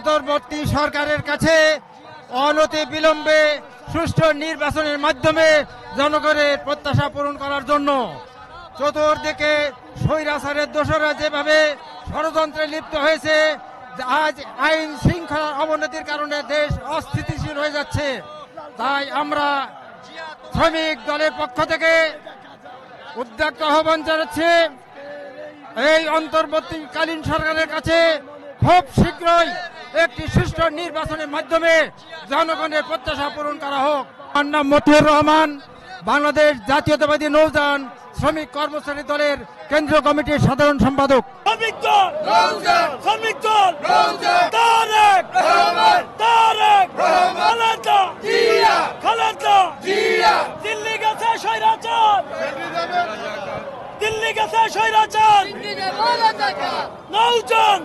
অন্তর্বর্তী সরকারের কাছে অনতি বিলম্বে সুষ্ঠু নির্বাচনের মাধ্যমে জনগণের প্রত্যাশা পূরণ করার জন্য। চতুর্দিকে স্বৈরাচারের দোসররা যেভাবে ষড়যন্ত্রে লিপ্ত হয়েছে, আজ আইন শৃঙ্খলার অবনতির কারণে দেশ অস্থিতিশীল হয়ে যাচ্ছে। তাই আমরা শ্রমিক দলের পক্ষ থেকে উদ্যোক্তা আহ্বান জানাচ্ছি এই অন্তর্বর্তীকালীন সরকারের কাছে খুব শীঘ্রই একটি সুষ্ঠু নির্বাচনের মাধ্যমে জনগণের প্রত্যাশা পূরণ করা হোক। আমার নাম মতিউর রহমান, বাংলাদেশ জাতীয়তাবাদী নৌযান শ্রমিক কর্মচারী দলের কেন্দ্রীয় কমিটির সাধারণ সম্পাদক। দিল্লি গেছে স্বৈরাচার, নৌযান